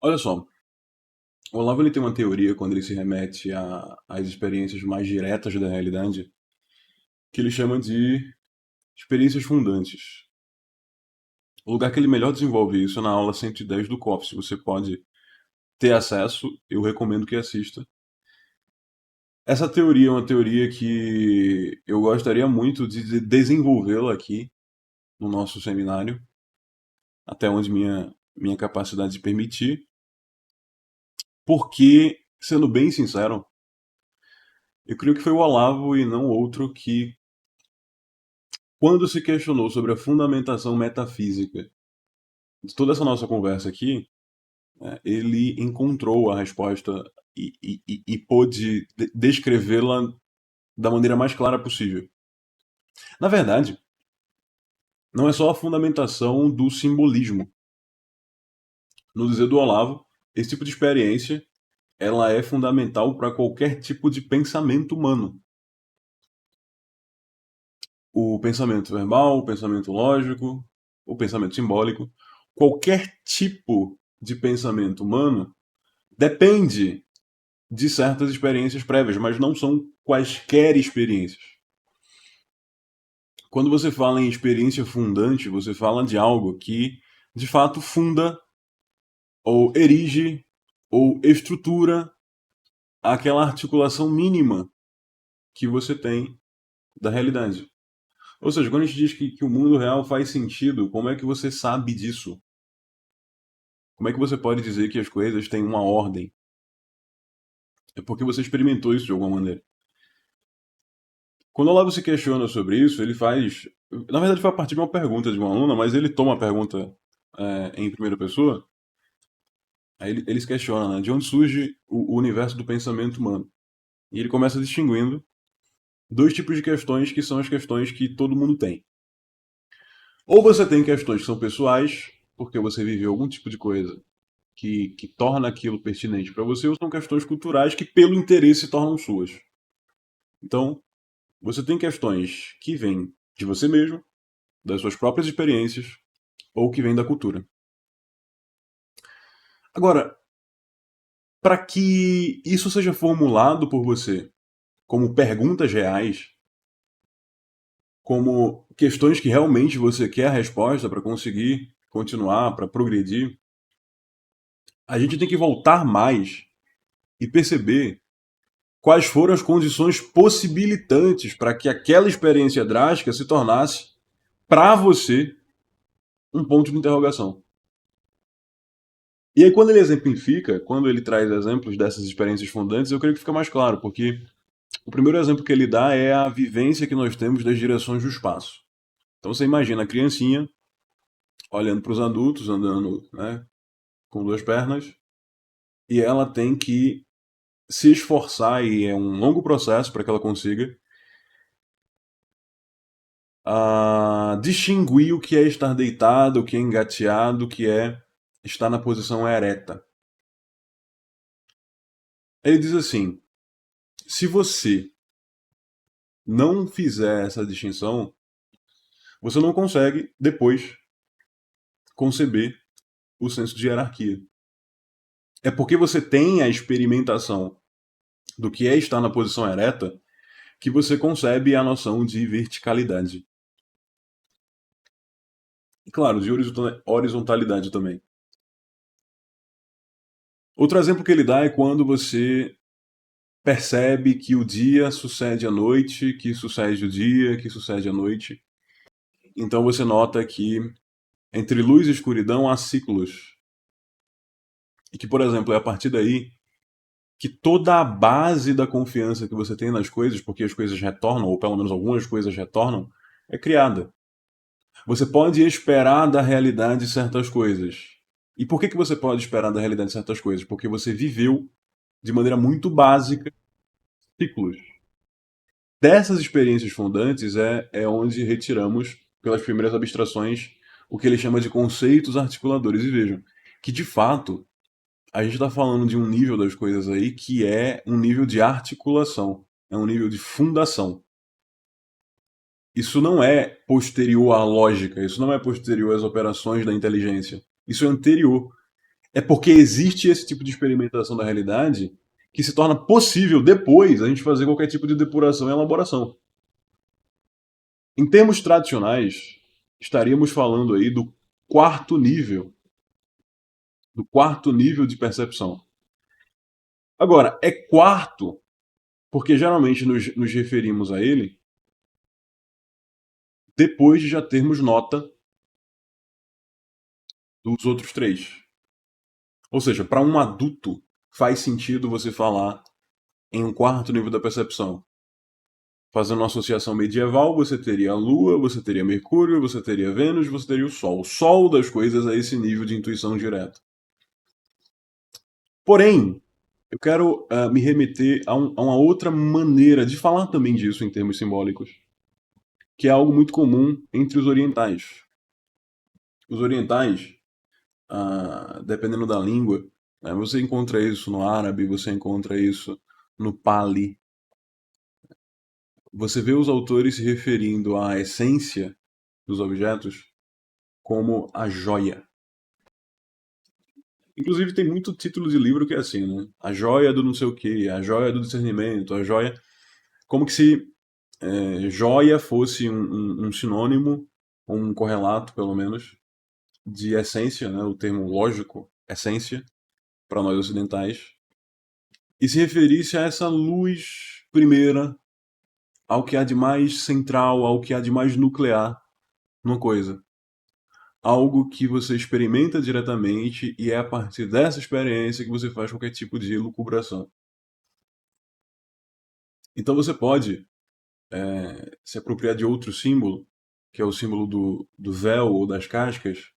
Olha só, o Olavo ele tem uma teoria quando ele se remete às experiências mais diretas da realidade, que ele chama de experiências fundantes. O lugar que ele melhor desenvolve isso é na aula 110 do COF. Se você pode ter acesso, eu recomendo que assista. Essa teoria é uma teoria que eu gostaria muito de desenvolvê-la aqui no nosso seminário, até onde minha capacidade permitir, porque, sendo bem sincero, eu creio que foi o Olavo e não outro que, quando se questionou sobre a fundamentação metafísica de toda essa nossa conversa aqui, ele encontrou a resposta e pôde descrevê-la da maneira mais clara possível. Na verdade, não é só a fundamentação do simbolismo. No dizer do Olavo, esse tipo de experiência ela é fundamental para qualquer tipo de pensamento humano. O pensamento verbal, o pensamento lógico, o pensamento simbólico, qualquer tipo de pensamento humano depende de certas experiências prévias, mas não são quaisquer experiências. Quando você fala em experiência fundante, você fala de algo que de fato funda ou erige ou estrutura aquela articulação mínima que você tem da realidade. Ou seja, quando a gente diz que o mundo real faz sentido, como é que você sabe disso? Como é que você pode dizer que as coisas têm uma ordem? É porque você experimentou isso de alguma maneira. Quando o Olavo se questiona sobre isso, ele faz. Na verdade, foi a partir de uma pergunta de uma aluna, mas ele toma a pergunta em primeira pessoa. Aí ele se questiona, né, de onde surge o universo do pensamento humano. E ele começa distinguindo dois tipos de questões que são as questões que todo mundo tem. Ou você tem questões que são pessoais, porque você viveu algum tipo de coisa que torna aquilo pertinente para você, ou são questões culturais que, pelo interesse, se tornam suas. Então, você tem questões que vêm de você mesmo, das suas próprias experiências, ou que vêm da cultura. Agora, para que isso seja formulado por você como perguntas reais, como questões que realmente você quer a resposta para conseguir continuar, para progredir, a gente tem que voltar mais e perceber quais foram as condições possibilitantes para que aquela experiência drástica se tornasse, para você, um ponto de interrogação. E aí, quando ele exemplifica, quando ele traz exemplos dessas experiências fundantes, eu creio que fica mais claro, porque o primeiro exemplo que ele dá é a vivência que nós temos das direções do espaço. Então você imagina a criancinha olhando para os adultos, andando, né, com duas pernas, e ela tem que se esforçar, e é um longo processo para que ela consiga distinguir o que é estar deitado, o que é engateado, o que é estar na posição ereta. Ele diz assim: se você não fizer essa distinção, você não consegue depois conceber o senso de hierarquia. É porque você tem a experimentação do que é estar na posição ereta que você concebe a noção de verticalidade. E claro, de horizontalidade também. Outro exemplo que ele dá é quando você percebe que o dia sucede à noite, que sucede o dia, que sucede a noite. Então você nota que entre luz e escuridão há ciclos. E que, por exemplo, é a partir daí que toda a base da confiança que você tem nas coisas, porque as coisas retornam, ou pelo menos algumas coisas retornam, é criada. Você pode esperar da realidade certas coisas. E por que você pode esperar da realidade certas coisas? Porque você viveu de maneira muito básica ciclos. Dessas experiências fundantes é onde retiramos, pelas primeiras abstrações, o que ele chama de conceitos articuladores. E vejam, que de fato a gente está falando de um nível das coisas aí que é um nível de articulação, é um nível de fundação. Isso não é posterior à lógica, isso não é posterior às operações da inteligência. Isso é anterior. É porque existe esse tipo de experimentação da realidade que se torna possível depois a gente fazer qualquer tipo de depuração e elaboração. Em termos tradicionais, estaríamos falando aí quarto nível, do quarto nível de percepção. Agora, é quarto porque geralmente nos referimos a ele depois de já termos nota dos outros três. Ou seja, para um adulto faz sentido você falar em um quarto nível da percepção. Fazendo uma associação medieval, você teria a Lua, você teria Mercúrio, você teria Vênus, você teria o Sol. O Sol das coisas é esse nível de intuição direta. Porém, eu quero me remeter a uma outra maneira de falar também disso em termos simbólicos, que é algo muito comum entre os orientais. Os orientais, dependendo da língua, né, você encontra isso no árabe, você encontra isso no Pali. Você vê os autores se referindo à essência dos objetos como a joia. Inclusive tem muito título de livro que é assim, né? A joia do não sei o quê, a joia do discernimento, a joia... Como que se joia fosse um sinônimo, um correlato, pelo menos, de essência, né? O termo lógico, essência, para nós ocidentais, e se referisse a essa luz primeira, ao que há de mais central, ao que há de mais nuclear numa coisa. Algo que você experimenta diretamente e é a partir dessa experiência que você faz qualquer tipo de elucubração. Então você pode se apropriar de outro símbolo, que é o símbolo do véu ou das cascas,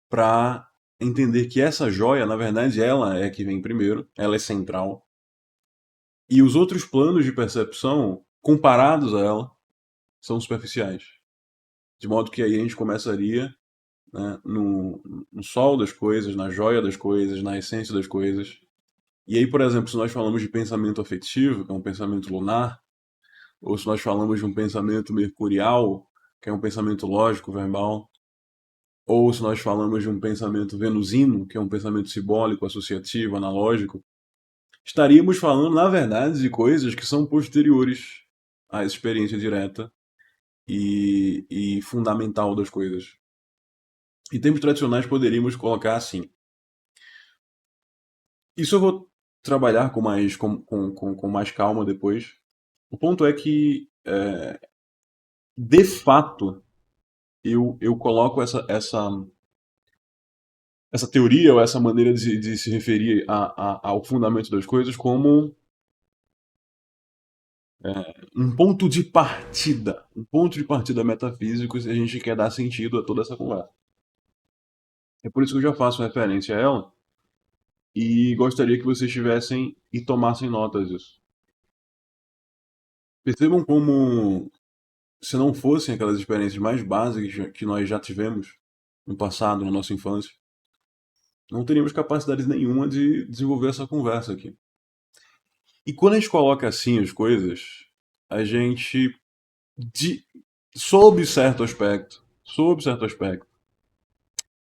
para entender que essa joia, na verdade, ela é que vem primeiro, ela é central, e os outros planos de percepção, comparados a ela, são superficiais. De modo que aí a gente começaria, né, no sol das coisas, na joia das coisas, na essência das coisas. E aí, por exemplo, se nós falamos de pensamento afetivo, que é um pensamento lunar, ou se nós falamos de um pensamento mercurial, que é um pensamento lógico, verbal, ou se nós falamos de um pensamento venusino, que é um pensamento simbólico, associativo, analógico, estaríamos falando, na verdade, de coisas que são posteriores à experiência direta e fundamental das coisas. Em termos tradicionais, poderíamos colocar assim. Isso eu vou trabalhar com mais calma depois. O ponto é que, de fato, eu coloco essa teoria ou essa maneira de se referir ao fundamento das coisas como um ponto de partida metafísico se a gente quer dar sentido a toda essa conversa. É por isso que eu já faço referência a ela e gostaria que vocês tivessem e tomassem notas disso. Percebam como, se não fossem aquelas experiências mais básicas que nós já tivemos no passado, na nossa infância, não teríamos capacidade nenhuma de desenvolver essa conversa aqui. E quando a gente coloca assim as coisas, a gente, de, sob certo aspecto,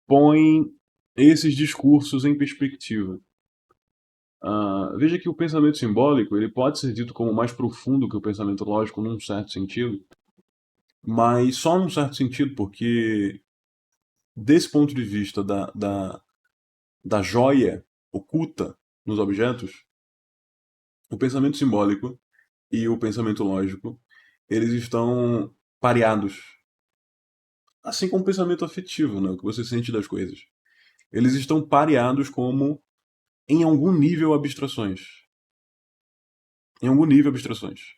põe esses discursos em perspectiva. Veja que o pensamento simbólico ele pode ser dito como mais profundo que o pensamento lógico num certo sentido, mas só num certo sentido, porque desse ponto de vista da joia oculta nos objetos, o pensamento simbólico e o pensamento lógico, eles estão pareados. Assim como o pensamento afetivo, né? O que você sente das coisas. Eles estão pareados como, em algum nível, abstrações. Em algum nível, abstrações.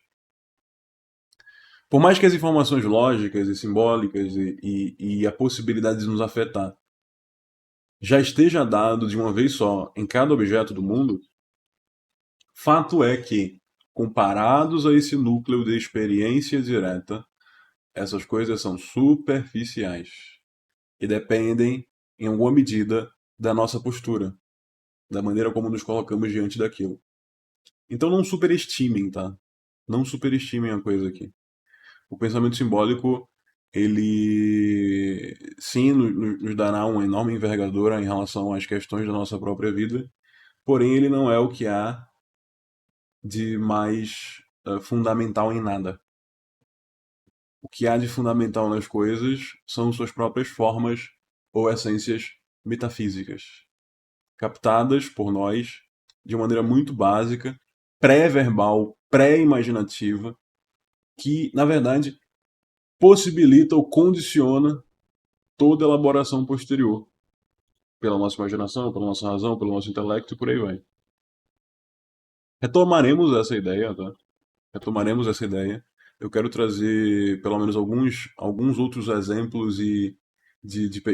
Por mais que as informações lógicas e simbólicas e a possibilidade de nos afetar já esteja dado de uma vez só em cada objeto do mundo, fato é que, comparados a esse núcleo de experiência direta, essas coisas são superficiais e dependem, em alguma medida, da nossa postura, da maneira como nos colocamos diante daquilo. Então não superestimem, tá? Não superestimem a coisa aqui. O pensamento simbólico ele sim nos dará uma enorme envergadura em relação às questões da nossa própria vida, porém ele não é o que há de mais fundamental em nada. O que há de fundamental nas coisas são suas próprias formas ou essências metafísicas, captadas por nós de maneira muito básica, pré-verbal, pré-imaginativa, que, na verdade, possibilita ou condiciona toda elaboração posterior, pela nossa imaginação, pela nossa razão, pelo nosso intelecto e por aí vai. Retomaremos essa ideia, tá? Retomaremos essa ideia. Eu quero trazer pelo menos alguns outros exemplos de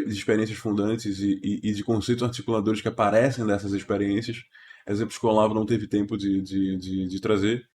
experiências fundantes e de conceitos articuladores que aparecem dessas experiências, exemplos que o Olavo não teve tempo de trazer,